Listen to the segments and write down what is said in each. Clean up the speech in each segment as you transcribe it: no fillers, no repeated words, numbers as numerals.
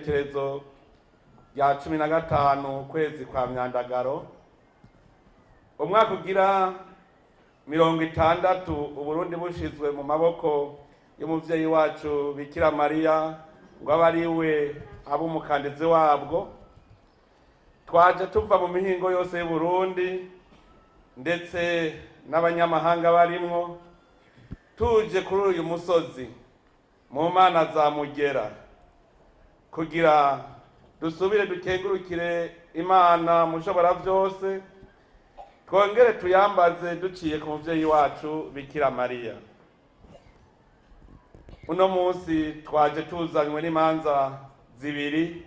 igenekerezo rya 15 ukwezi kwa Myandagaro, umwaka ugira 60 Uburundi bushizwe mu maboko y'umuvyeyi wacu Bikira Mariya ngo abe ariwe abo umukandizi wabwo. Twaje tuva mu mihingo yose y'Uburundi ndetse n'abanyamahanga barimwo, tuje kuri uyu musozi mu mana za Mugera kugira dusubire dukengurukire Imana mushobora vyose, twongere tuyambaze duciye ku muvyeyi wacu Bikira Mariya. Uno munsi twaje tuzanywe n'imanza zibiri,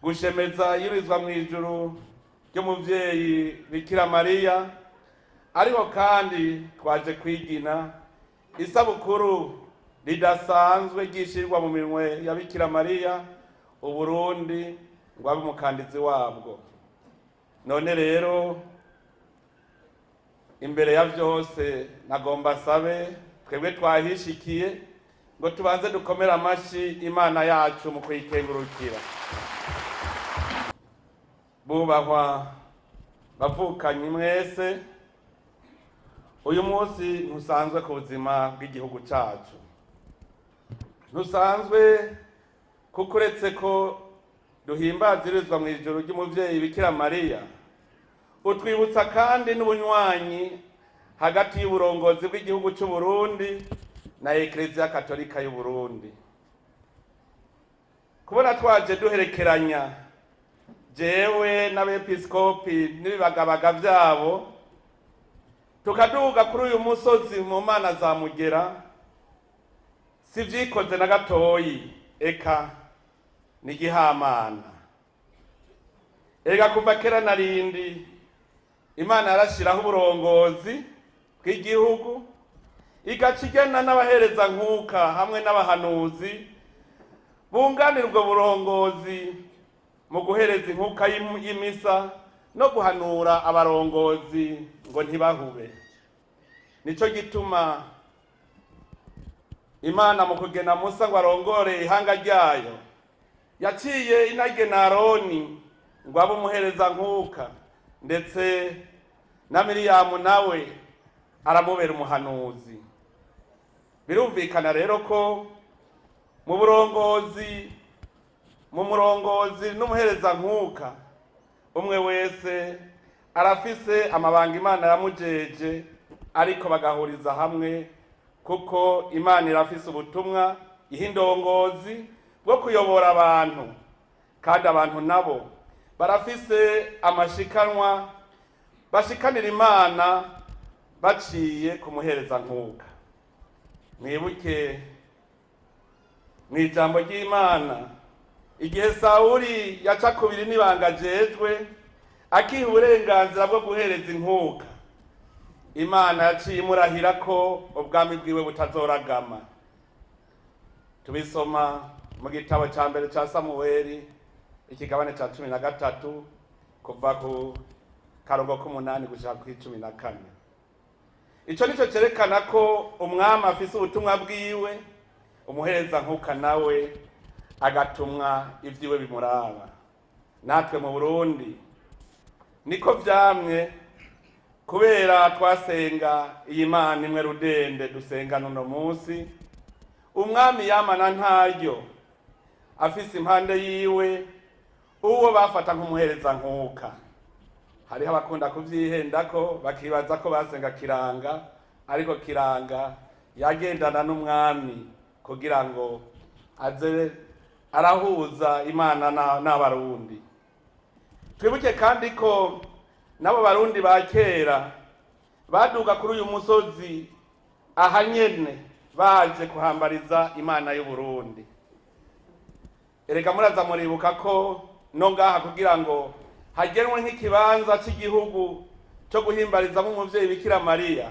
gushemeza yurizwa mw'ijuru ry'umuvyeyi Bikira Mariya, ariko kandi twaje kwigina isabukuru ridasanzwe ryishirwa mu minwe ya Bikira Mariya Uburundi ngo abe umukandizi wabwo. None rero imbere ya vyose nagomba sabe twebwe twahishikiye ngo tubanze dukomera amashi Imana yacu mu kuyikengurukira. Bubahwa bavukanye mwese, uyu munsi ntusanzwe ku buzima bw'igihugu cacu, ntusanzwe kuko uretse ko duhimbazirizwa mu ijoro ry'umuvyeyi Bikira Mariya, utwibutsa kandi n'ubunywanyi hagati y'uburongozi bw'igihugu c'u Burundi na Eklezia Katolika y'u Burundi. Kubona twaje duherekeranya jewe n'abepiskopi n'ibibagabaga vyabo, tukaduga kuri uyu musozi mu mana za Mugera, sivyikoze na gatoyi, eka ni gihamana. Ega kuva kera narindi Imana yarashiraho uburongozi bw'igihugu, igaca igena n'abahereza nkuka hamwe n'abahanuzi bunganira ubwo burongozi mu guhereza inkuka y'imisa no guhanura abarongozi ngo ntibahube. Nico gituma Imana mu kugena Musa ngo arongore ihanga ryayo, yaciye inagena Aroni ngo abe umuhereza nkuka, ndetse na Miriyamu nawe aramubera umuhanuzi. Birumvikana rero ko mu murongozi n'umuhereza nkuka umwe wese arafise amabanga Imana yamujeje, ariko bagahuriza hamwe kuko Imana irafise ubutumwa ihindongozi bwo kuyobora abantu, kandi abantu nabo barafise amashikanwa bashikanira Imana baciye kumuhereza nkuka. Mwibuke mw'ijambo ry'Imana igihe Sawuli yaca kubiri n'ibanga ajejwe, akiha uburenganzira bwo guhereza inkuka, Imana yaciye imurahira ko ubwami bwiwe butazoragama. Tubisoma mu gitabo ca mbere ca Samuweli ikigabane ca 13 kuva ku karongo k'umunani gushika ku 14. Ico nico cerekana ko umwami afise ubutumwa bwiwe, umuhereza nkuka nawe agatumwa ivyiwe bimuraba. Natwe mu Burundi niko vyamye, kubera twasenga iyi Mana imwe rudende dusenga nuno munsi. Umwami yamana ntaryo afise impande yiwe uwo bafata nk'umuhereza nkuka. Hariho abakunda kuvyihendako bakibaza ko basenga Kiranga, ariko Kiranga yagendana n'umwami kugira ngo aze arahuza Imana n'abarundi. Twibuke kandi ko nabo barundi ba kera baduga kuri uyu musozi ahanyene baje kuhambariza Imana y'u Burundi. Erega muraza muribuka ko no ngaha kugira ngo hagenwe nk'ikibanza cy'igihugu cyo guhimbarizamo umuvyeyi Bikira Mariya,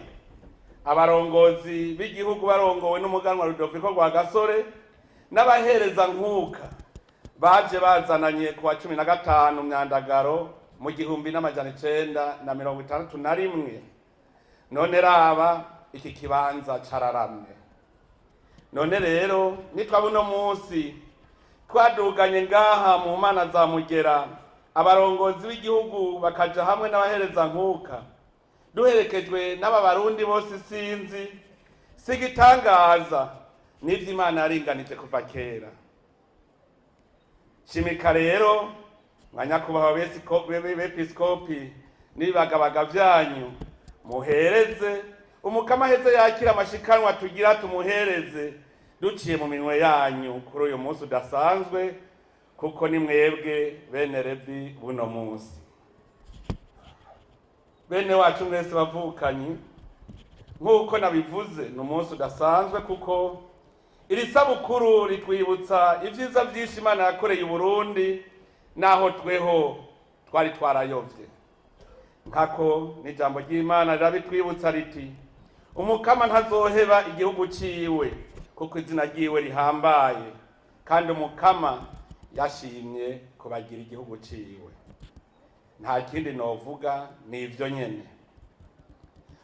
abarongozi b'igihugu barongowe n'umuganwa Rudoviko Rwagasore n'abahereza nkuka baje bazananye ku wa 15 Myandagaro mu 1961. None raba iki kibanza cararamye. None rero nitwa buno munsi twaduganye ngaha mu mana za Mugera, abarongozi b'igihugu bakaja hamwe n'abahereza nkuka, duherekejwe n'aba Barundi bose sinzi sigitangaza n'ivyo Imana yaringanije kuva kera. Shimika rero mwanyakubahwa bepiskopi n'ibagabaga vyanyu, muhereze umukama heze yakira amashikanwa tugira tumuhereze duciye mu minwe yanyu kuri uyu munsi udasanzwe, kuko ni mwebwe bene Levi buno munsi. Bene wacu mwese bavukanyi, nk'uko nabivuze ni umunsi udasanzwe kuko iri sabukuru ritwibutsa ivyiza vyinshi Imana yakoreye Burundi naho tweho twari twarayovye. Nkako n'ijambo ry'Imana rirabitwibutsa riti umukama ntazoheba igihugu ciwe kuko izina ryiwe rihambaye, kandi umukama yashimye kubagira igihugu ciwe. Nta kindi novuga ni ivyo nyene.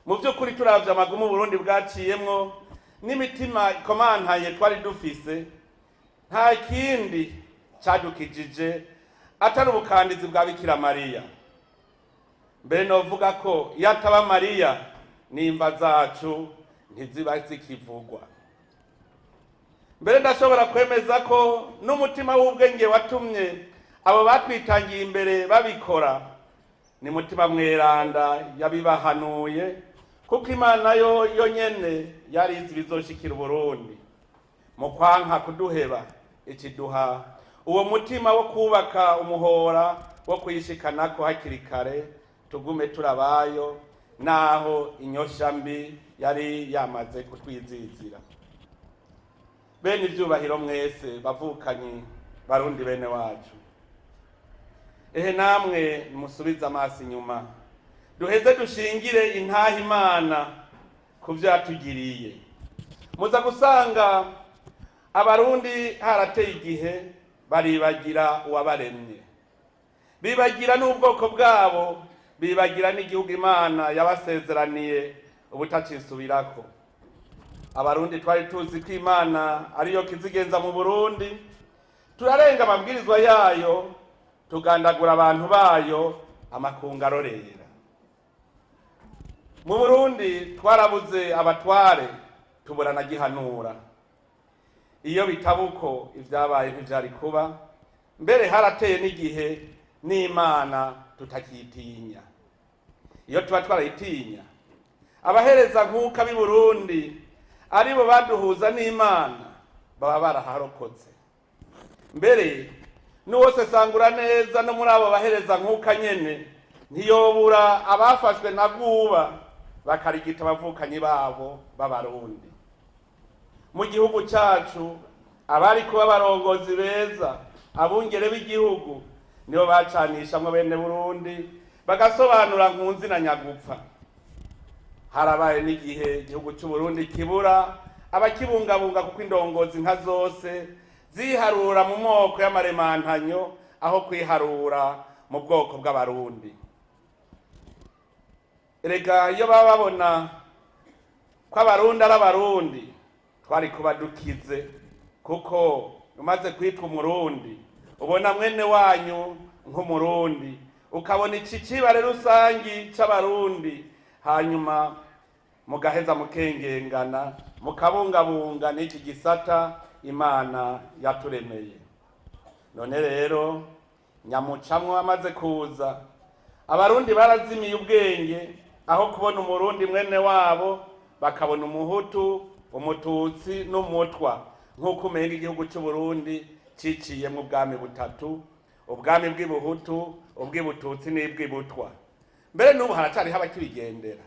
Mu vy'ukuri turavye amagumu Burundi bwaciyemwo n'imitima ikomantaye twari dufise, nta kindi cadukijije atari ubukandizi bwa Bikira Mariya. Mbere novuga ko iyo ataba Mariya n'imva zacu ntiziba zikivugwa. Mbere ndashobora kwemeza ko n'umutima w'ubwenge watumye abo batwitangiye imbere babikora ni mutima mweranda yabibahanuye, kuko Imana yo nyene yarizi bizoshikira Burundi. Mu kwanka kuduheba ikiduha uwo mutima wo kubaka umuhora wo kuyishikanako hakiri kare, tugume turabayo naho inyosha mbi yari yamaze kutwizizira. Bene ivyubahiro mwese bavukanyi Barundi bene wacu, ehe namwe musubize amaso inyuma, duheze dushingire intaha Imana ku vyatugiriye. Muza gusanga Abarundi harateye igihe baribagira uwabaremye, bibagira n'ubwoko bwabo, bibagira n'igihugu Imana yabasezeraniye ubutacisubirako. Abarundi twari tuzi ko Imana ariyo kizigenza mu Burundi, turarenga amabwirizwa yayo, tugandagura abantu bayo amakungu arorera. Mu Burundi twarabuze abatware, tubura na gihanura. Iyo bitabuko ivyabaye ntivyari kuba, mbere harateye n'igihe n'Imana tutakitinya. Iyo tuba twarayitinya, abahereza nkuka b'i Burundi aribo baduhuza n'Imana baba baraharokotse. Mbere n'uwose sangura neza no muri abo bahereza nkuka nyene ntiyobura abafashwe na bwuba bakarigita abavukanyi babo b'Abarundi. Mu gihugu cacu abari kuba abarongozi beza, abungere b'igihugu nibo bacanishamwe bene Burundi bagasobanura nkunzi na nyagupfa. Harabaye n'igihe igihugu cy'u Burundi kibura abakibungabunga, kuko indongozi nka zose ziharura mu moko y'amaremantanyo aho kwiharura mu bwoko bw'Abarundi. Erega iyo baba babona ko Abarundi ari Abarundi twari kuba dukize, kuko umaze kwitwa Umurundi ubona mwene wanyu nk'Umurundi, ukabona iki kibare rusangi c'Abarundi, hanyuma mugaheza mukengengana mukabungabunga n'iki gisata Imana yaturemeye. None rero nyamucamwo amaze kuza, Abarundi barazimiye ubwenge, aho kubona Umurundi mwene wabo bakabona Umuhutu, Umututsi n'Umutwa, nk'uko umenga igihugu cy'u Burundi ciciyemwo ubwami butatu, ubwami bw'Ibuhutu, ubw'Ibututsi n'ubw'Ibutwa. Mbere n'ubu haracari abakibigendera.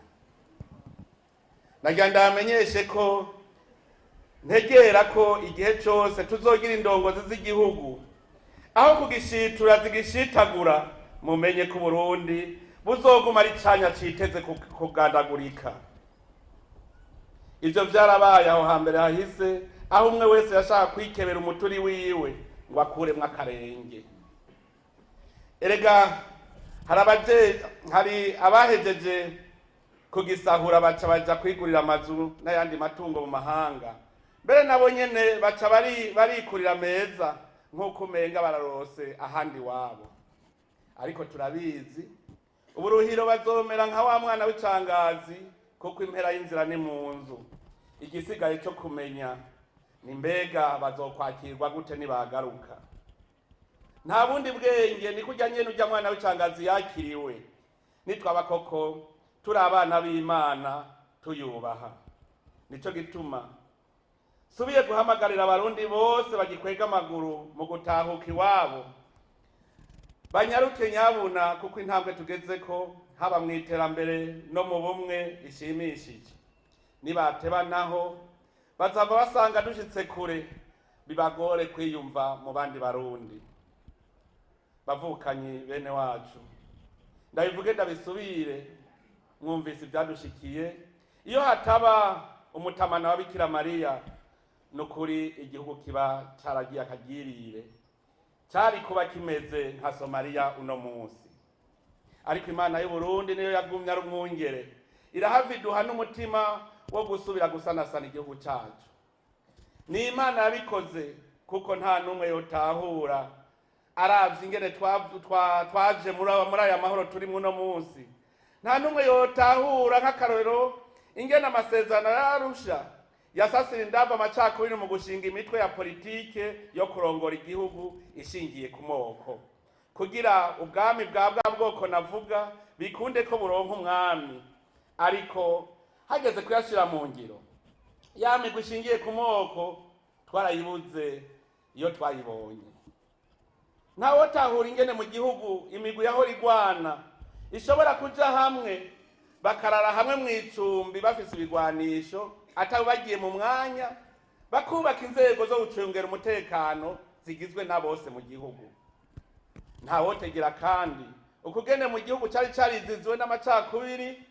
Nagira ndamenyeshe ko ntegera ko igihe cyose tuzogira indongozi z'igihugu, aho kugishitura zigishitagura, mumenye ko Burundi buzoguma ari canya citeze kugandagurika. Ivyo vyarabaye aho hambere hahise, aho umwe wese yashaka kwikebera umuturi wiwe ngo akuremwo akarenge. Erega hari abahejeje kugisahura baca baja kwigurira amazu n'ayandi matungo mu mahanga. Mbere nabo nyene baca barikurira meza, nk'uko umenga bararose ahandi wabo. Ariko turabizi uburuhiro bazomera nka wa mwana w'icangazi, kuko impera y'inzira ni mu nzu. Igisigaye cyo kumenya ni mbega bazokwakirwa gute nibagaruka. Nta bundi bwenge ni kujya nyene ujya mwana w'icangazi yakiriwe, nitwaba koko turi abana b'Imana tuyubaha. Nico gituma subiye guhamagarira abarundi bose bagikwega amaguru mu gutahuka iwabo, banyaruke nyabuna, kuko intambwe tugeze ko haba mu iterambere no mu bumwe ishimishije. Nibateba naho bazava basanga dushitse kure, bibagore kwiyumva mu bandi barundi. Bavukanyi bene wacu, ndabivuge ndabisubire, mwumvise ibyadushikiye. Iyo hataba umutamana wa Bikira Mariya, nukuri igihugu kiba caragiye akagirire, cari kuba kimeze nka Somalia uno munsi. Ariko Imana y'u Burundi niyo yagumye ari umwungere, irahaviduha n'umutima wo gusubira gusanasana igihugu cacu. Ni Imana yabikoze, kuko nta numwe yotahura aravye ingene twaje muri aya mahoro turi muno munsi. Nta numwe yotahura nk'akarorero ingene amasezerano y'Arusha yasasira indava amacakubiri mu gushinga imitwe ya politike yo kurongora igihugu ishingiye ku moko, kugira ubwami bwa bwoko navuga bikunde ko buronka umwami. Ariko hageze kuyashira mu ngiro, ya migwi ishingiye ku moko twarayibuze iyo twayibonye. Ntawe tahura ingene mu gihugu imigwi yahora igwana ishobora kuja hamwe, bakarara hamwe mw'icumbi bafise ibigwanisho, atabo bagiye mu mwanya bakubaka inzego zo gucungera umutekano zigizwe na bose mu gihugu. Ntawotegera kandi ukugene mu gihugu cari carizizwe n'amacakubiri,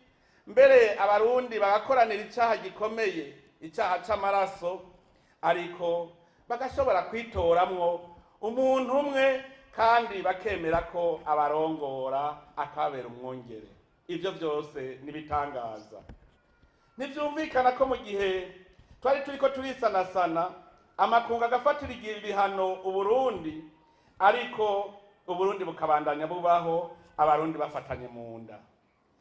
mbere abarundi bagakoranira icaha gikomeye, icaha c'amaraso, ariko bagashobora kwitoramwo umuntu umwe kandi bakemera ko abarongora akabera umwungere. Ivyo byose nibitangaza. Ntivyumvikana ko mu gihe twari turiko turisanasana amakungu agafatira ibihano Uburundi, ariko Uburundi bukabandanya bubaho abarundi bafatanye mu nda.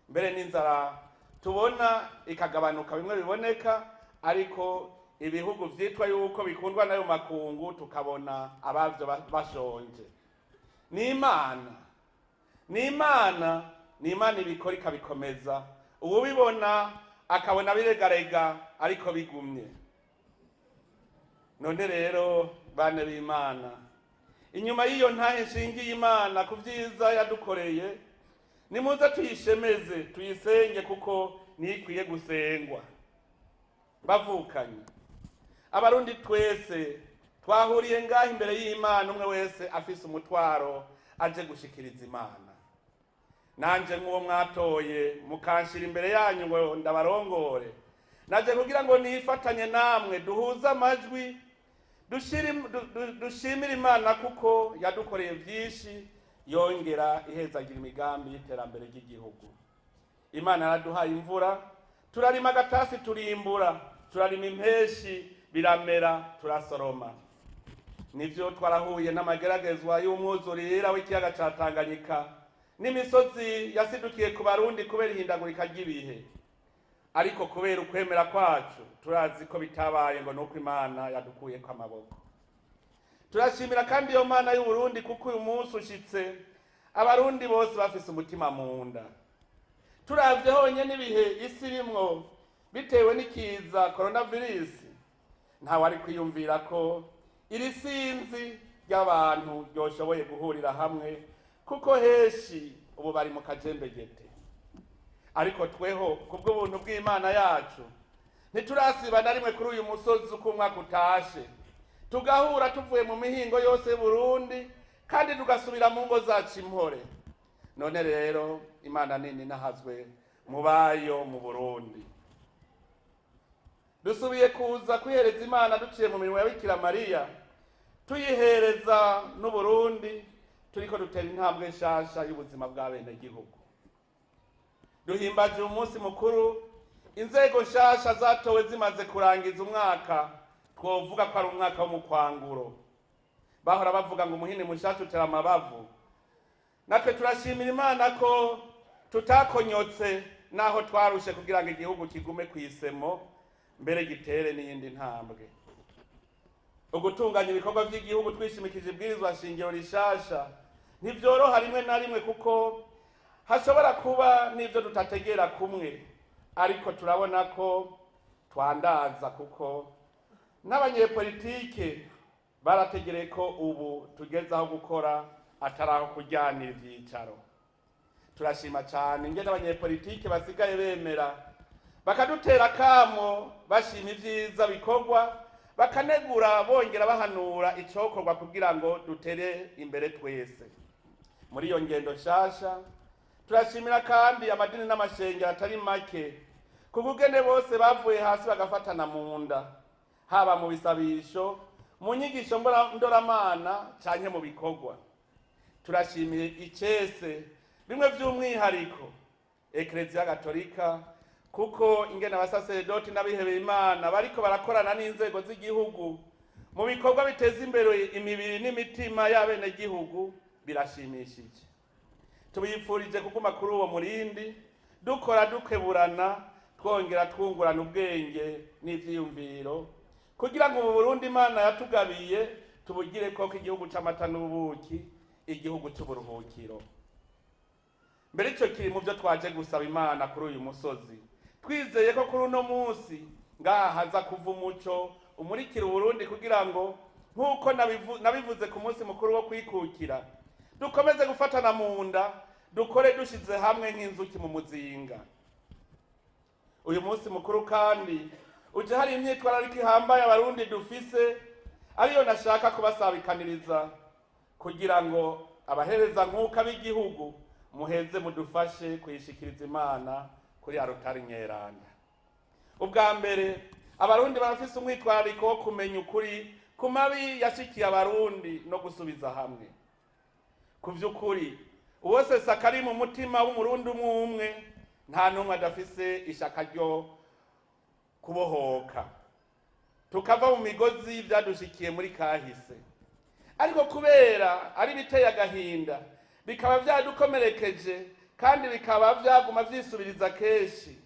Mbere n'inzara tubona ikagabanuka bimwe biboneka, ariko ibihugu vyitwa yuko bikundwa nayo makungu tukabona abavyo bashonje. Ni Imana ibikora ikabikomeza, uwubibona akabona biregarega ariko bigumye. None rero bane b'Imana, inyuma y'iyo ntahe nshingiye Imana ku vyiza yadukoreye, nimuze tuyishemeze tuyisenge, kuko nikwiye gusengwa. Bavukanye abarundi twese twahuriye ngaho imbere y'Imana, umwe wese afise umutwaro aje gushikiriza Imana. Nanje nk'uwo mwatoye mukanshira imbere yanyu ngo ndabarongore, naje kugira ngo nifatanye namwe duhuze amajwi dushimira Imana, kuko yadukoreye vyinshi, yongera ihezagira imigambi y'iterambere ry'igihugu. Imana yaraduhaye imvura, turarima agatasi turimbura, turarima impeshi biramera turasoroma. Nivyo twarahuye n'amageragezwa y'umwuzurira w'ikiyaga ca Tanganyika n'imisozi yasidukiye ku Barundi kubera ihindagurika ry'ibihe, ariko kubera ukwemera kwacu turazi ko bitabaye ngo nuko Imana yadukuye ko amaboko. Turashimira kandi iyo Mana y'u Burundi, kuko uyu munsi ushitse abarundi bose bafise umutima mu nda. Turavye honye n'ibihe isi irimwo bitewe n'ikiza coronavirus, ntawe ari kwiyumvira ko iri sinzi ry'abantu ryoshoboye guhurira hamwe, kuko heshi ubu bari mu kajembegete. Ariko tweho kubw'ubuntu bw'Imana yacu ntiturasiba na rimwe kuri uyu musozi uko umwaka utashe, tugahura tuvuye mu mihingo yose y'Uburundi, kandi tugasubira mu ngo zacu impore. None rero Imana nini nahazwe mu bayo mu Burundi. Dusubiye kuza kwihereza Imana duciye mu mirimo ya Bikira Mariya, tuyihereza n'Uburundi turiko dutera intambwe nshasha y'ubuzima bw'abene gihugu. Duhimbaje umunsi mukuru, inzego nshasha zatowe zimaze kurangiza umwaka, twovuga ko ari umwaka w'umukwanguro. bahora bavuga ngo umuhini mushasha utera amabavu. Natwe turashimira Imana ko tutakonyotse naho twarushe kugira ngo igihugu kigume kwisemo mbere gitere n'iyindi ntambwe. Ugutunganya ibikorwa by'igihugu twishimikije ibwirizwa shingiro rishasha ntivyoroha rimwe na rimwe kuko hashobora kuba n'ivyo tutategera kumwe, ariko turabona ko twandaza kuko n'abanyepolitike barategereye ko ubu tugeze aho gukora ataraho kujyanira ivyicaro. Turashima cyane ingene abanyepolitike basigaye bemera bakadutera kamo bashima ivyiza bikorwa, bakanegura bongera bahanura icokorwa kugira ngo dutere imbere twese. Muri iyo ngendo nshasha turashimira kandi amadini n'amashengero atari make kugugene bose bavuye hasi bagafatana mu nda, haba mu bisabisho, mu nyigisho ndoramana canke mu bikorwa. Turashimiye icese bimwe vy'umwihariko Eklezia Gatolika kuko ingene abasaseredoti n'abihebeye Imana bariko barakorana n'inzego z'igihugu mu bikorwa biteza imbere imibiri n'imitima y'abenegihugu birashimishije. Tubifurije kuguma kuri uwo murindi, dukora dukeburana, twongera twungurana ubwenge n'ivyiyumviro kugira ngo mu Burundi Imana yatugabiye tubugire koko igihugu c'amata n'ubuki, igihugu c'uburuhukiro. Mbere ico kiri mu byo twaje gusaba Imana kuri uyu musozi, twizeye ko kuri uno munsi ngaha haza kuva umuco umurikira Burundi kugira ngo nk'uko nabivuze ku munsi mukuru wo kwikukira dukomeze gufatana mu nda, dukore dushize hamwe nk'inzuki mu muzinga. Uyu munsi mukuru kandi uje hari imyitwarariko ihambaye abarundi dufise, ariyo nashaka kubasabikaniriza kugira ngo abahereza nk'uko ab'igihugu muheze mudufashe kuyishikiriza Imana kuri Arutari Nyeranda. Ubwa mbere abarundi barafise umwitwarariko wo kumenya ukuri ku mabi yashikiye abarundi no gusubiza hamwe. Ku vy'ukuri uwose sakari mu mutima w'umurundi umwe nta numwe adafise ishaka ryo kubohoka tukava mu migozi vyadushikiye muri kahise, ariko kubera ari biteye agahinda bikaba vyadukomerekeje kandi bikaba vyaguma vyisubiriza kenshi,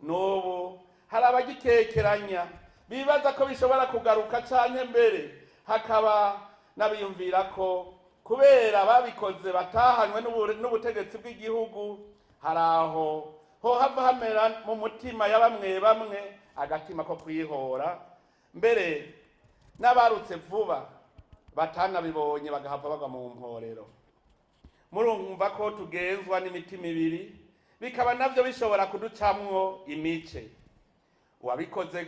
n'ubu hari abagikekeranya bibaza ko bishobora kugaruka canke mbere hakaba n'abiyumvira ko kubera babikoze batahanywe n'ubutegetsi bw'igihugu hari aho hohava hamera mu mutima ya bamwe agatima ko kwihora, mbere n'abarutse vuba batanabibonye bagahava bagwa mu mporero. Murumva ko tugenzwa n'imitima ibiri, bikaba navyo bishobora kuducamwo imice. Uwabikoze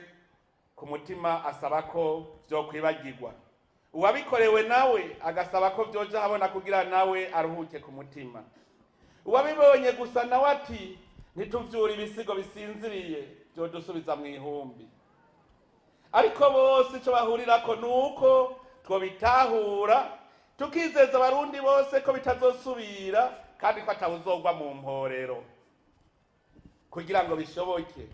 ku mutima asaba ko vyokwibagirwa, uwabikorewe nawe agasaba ko vyoja habona kugira nawe aruhuke ku mutima. Uwabibonye gusa nawe ati ntituvyura ibisigo bisinziriye vyodusubiza mu ihumbi. Ariko bose ico bahurirako nuko twobitahura tukizeza abarundi bose ko bitazosubira kandi ko atawuzogwa mu mporero. Kugira ngo bishoboke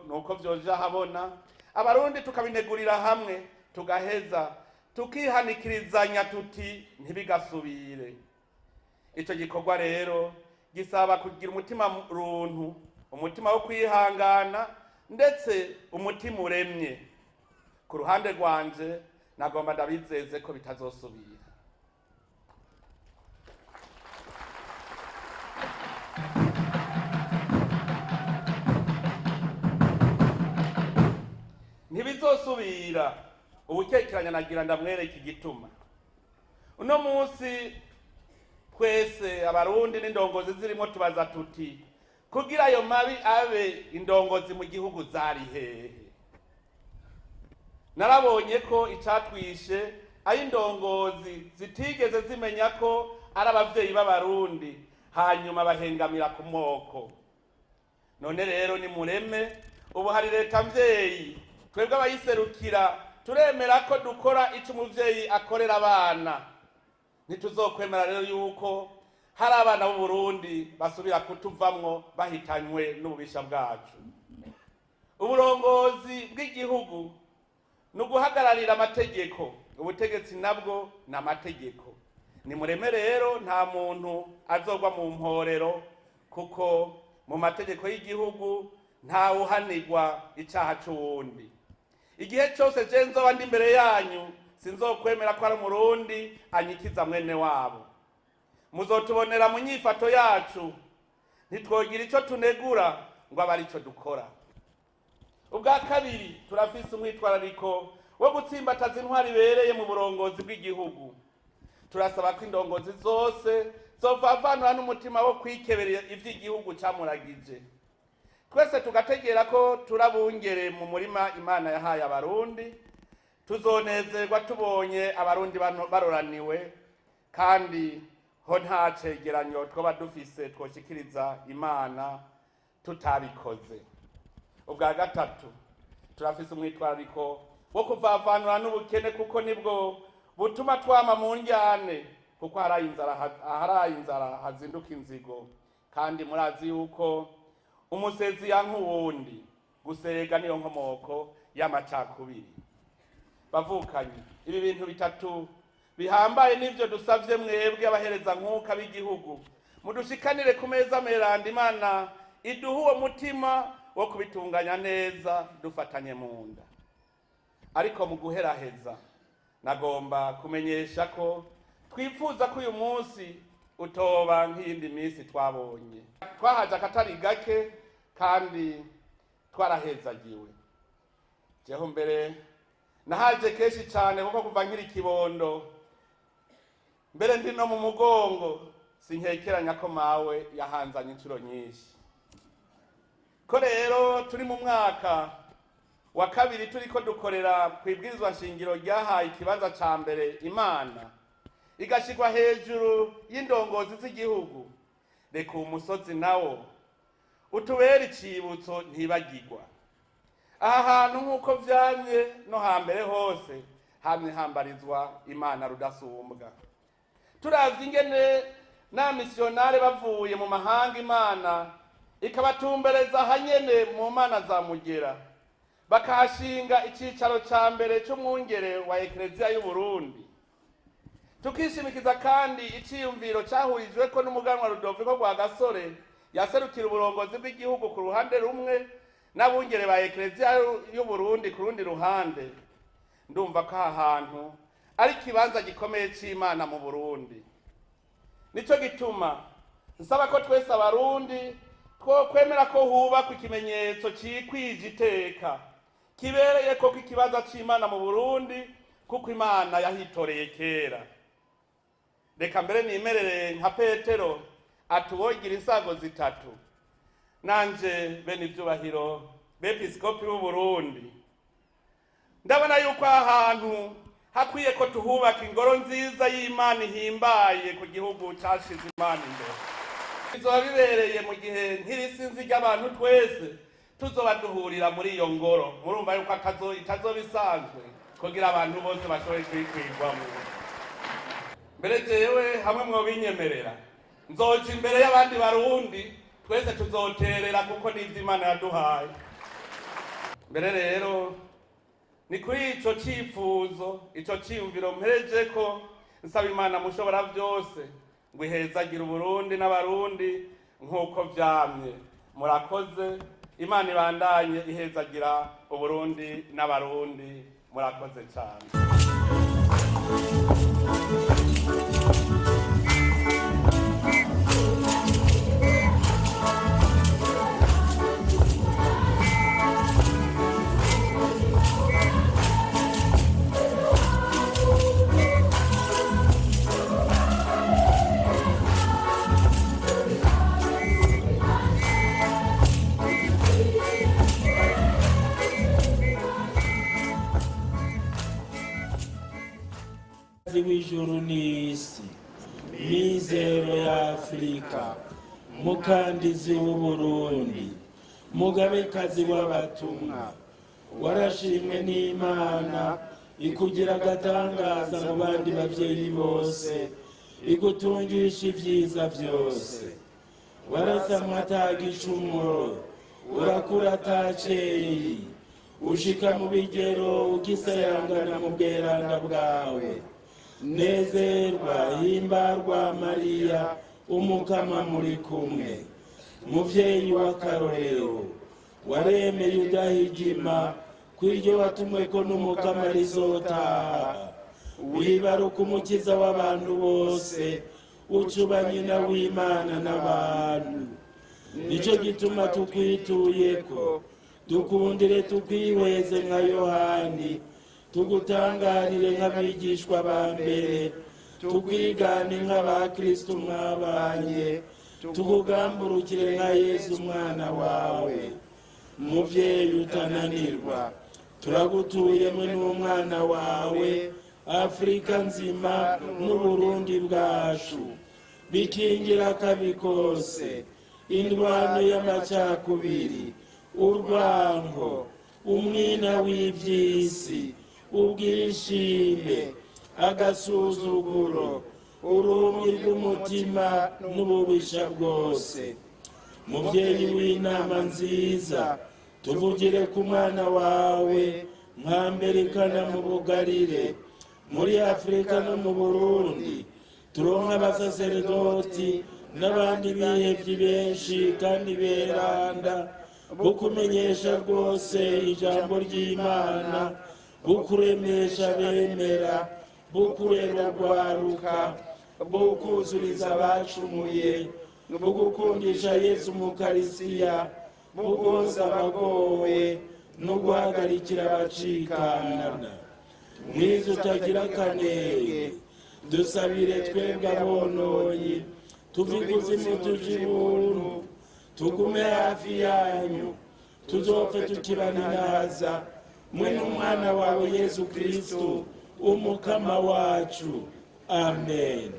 nuko vyoja habona abarundi tukabinegurira hamwe, tugaheza tukihanikirizanya tuti ntibigasubire. Ico gikorwa rero gisaba kugira umutima runtu, umutima wo kwihangana ndetse umutima uremye. Ku ruhande rwanje nagomba ndabizeze ko bitazosubira. Ntibizosubira. Ubukekeranya nagira ndamwereka igituma. Uno munsi twese abarundi n'indongozi zirimo tubaza tuti kugira ayo mabi abe indongozi mu gihugu zari hehe? Narabonye ko icatwishe ari indongozi zitigeze zimenya ko ari abavyeyi b'abarundi hanyuma bahengamira ku moko. None rero ni mureme, ubu hari leta mvyeyi, twebwe abayiserukira turemera ko dukora ico umuvyeyi akorera abana. Ntituzokwemera rero yuko hari abana b'u Burundi basubira kutuvamwo bahitanywe n'ububisha bwacu. Uburongozi bw'igihugu nuguhagararira amategeko ubutegetsi nabwo ni amategeko. Nimureme rero nta muntu azogwa mu mporero, kuko mu mategeko y'igihugu nta uhanirwa icyaha c'uwundi. Igihe cyose je nzoba ndi imbere yanyu sinzokwemera ko ari umurundi anyikiza mwene wabo. Muzotubonera mu nyifato yacu, ntitwogira ico tunegura ngo abe arico dukora. Ubwa kabiri, turafise umwitwarariko wo gutsimbataza intwari ibereye mu burongozi bw'igihugu. Turasaba ko indongozi zose zovavanura n'umutima wo kwikeberera ivy'igihugu camuragije. Twese tugategera ko turabungere mu murima Imana yahaye abarundi. Tuzonezerwa tubonye abarundi baroraniwe, kandi ho nta cegeranyo twoba dufise twoshikiriza Imana tutabikoze. Ubwa gatatu, turafise umwitwarariko wo kuvavanura n'ubukene, kuko nibwo butuma twama mu njyane, kuko haraye inzara hazinduka inzigo. Kandi murazi yuko umusezi yanka uwundi, gusega niyo nkomoko y'amacakubiri. Bavukanye, ibi bintu bitatu bihambaye nivyo dusavye mwebwe abahereza nkuka b'igihugu, mudushikanire ku meza meranda. Imana iduha uwo mutima wo kubitunganya neza dufatanye mu nda. Ariko mu guheraheza, nagomba kumenyesha ko twifuza ko uyu munsi utoba nk'iyindi minsi twabonye. Twahaje akatari gake kandi twarahezagiwe. Jeho mbere nahaje kenshi cyane, kuko kuva nkiri kibondo, mbere ndi no mu mugongo, sinkekeranya ko mawe yahanzanye inshuro nyinshi. Ko rero turi mu mwaka wa kabiri turiko dukorera kwibwirizwa shingiro ryahaye ikibanza ca mbere Imana, igashirwa hejuru y'indongozi z'igihugu. Reka umusozi nawo utubera icibutso ntibagirwa. Aha hantu nk'uko vyamye no hambere hose, hamwe hambarizwa Imana rudasumbwa. Turavye ingene na misionare bavuye mu mahanga, Imana ikabatumbereza hanyene mu mana za Mugera, bakahashinga icicaro ca mbere c'umwungere wa Ekleziya y'u Burundi. Tukishimikiza kandi iciyumviro cahurijweko n'umuganwa Rudoviko Rwagasore, yaserukira uburongozi bw'igihugu ku ruhande rumwe n'abungere ba Ekleziya y'u Burundi ku rundi ruhande. Ndumva ko aha hantu ari ikibanza gikomeye c'Imana mu Burundi. Nico gituma nsaba ko twese abarundi kwemera ko hubakwa ikimenyetso cikwije iteka, kibereye ko ikibanza c'Imana mu Burundi, kuko Imana yahitoreye kera. Reka mbere nimerere nka Petero atuwogira insago zitatu. Nanje bene ivyubahiro bepiskopi b'u Burundi, ndabona yuko ahantu hakwiye ko tuhubaka ingoro nziza y'Imana ihimbaye ku gihugu cashize Imana imbere. Bizoba bibereye mu gihe nk'irisinzi ry'abantu twese tuzoba duhurira muri iyo ngoro. Murumva yuko itazoba isanzwe, kugira abantu bose bashobore kuyikwirwamo. Mbere jewe hamwe mwobinyemerera, nzoja imbere y'abandi barundi, twese tuzoterera kuko n'ivyo Imana yaduhaye. Mbere rero ni kuri ico cifuzo, ico ciyumviro mpereje ko nsaba Imana mushobora vyose ngo ihezagire Uburundi n'abarundi nk'uko vyamye. Murakoze. Imana ibandanye ihezagira Uburundi n'abarundi. Murakoze cyane. w'ijuru n'isi, mizero ya Afrika, mukandizi w'Uburundi, mugabekazi w'abatumwa, warashimwe n'Imana ikugira agatangaza mu bandi bavyeyi bose, igutungisha ivyiza vyose. Warasamwa atagicumuro, urakura ataceyi, ushika mu bigero ugisayangana mu bweranda bwawe. Nezerwa himbarwa Mariya umukama muri kumwe, muvyeyi w'akarorero waremeye udahigima kw'iryo watumweko n'umukama rizotaha. Wibaruka umukiza w'abantu bose, ucuba nyina w'Imana n'abantu. Nico gituma tukwituyeko, dukundire tukwihweze nka Yohani, tugutangarire nk'abigishwa ba mbere, tukwigane nk'abakristo mwabanye, tukugamburukire nka Yesu umwana wawe. Muvyeyi utananirwa, turagutuye mwe n'umwana wawe, Afrika nzima n'Uburundi bwacu, bikingira akabi kose, indwano y'amacakubiri, urwango, umwina w'ivy'isi, ubwishime, agasuzuguro, urumyi rw'umutima n'ububisha bwose. Muvyeyi w'inama nziza, tuvugire ku mwana wawe nk'Amerikana mu bugarire, muri Afrika no mu Burundi, turonka abasaserdoti n'abandi bihevyi benshi kandi beranda, bukumenyesha rwose ijambo ry'Imana, bukuremesha bemera, bukurera urwaruka, bukuzuriza abacumuye, bugukundisha Yesu mu Karisiya, bugoza abagowe no guhagarikira abacikana. Mwiza utagira akanenge, dusabire twebwe abononyi, tuve ikuzimu tuje ibuntu, tugume hafi yanyu, tuzopfe tukibaninaza, mwe n'umwana wawe Yesu Kristo umukama wacu. Amen.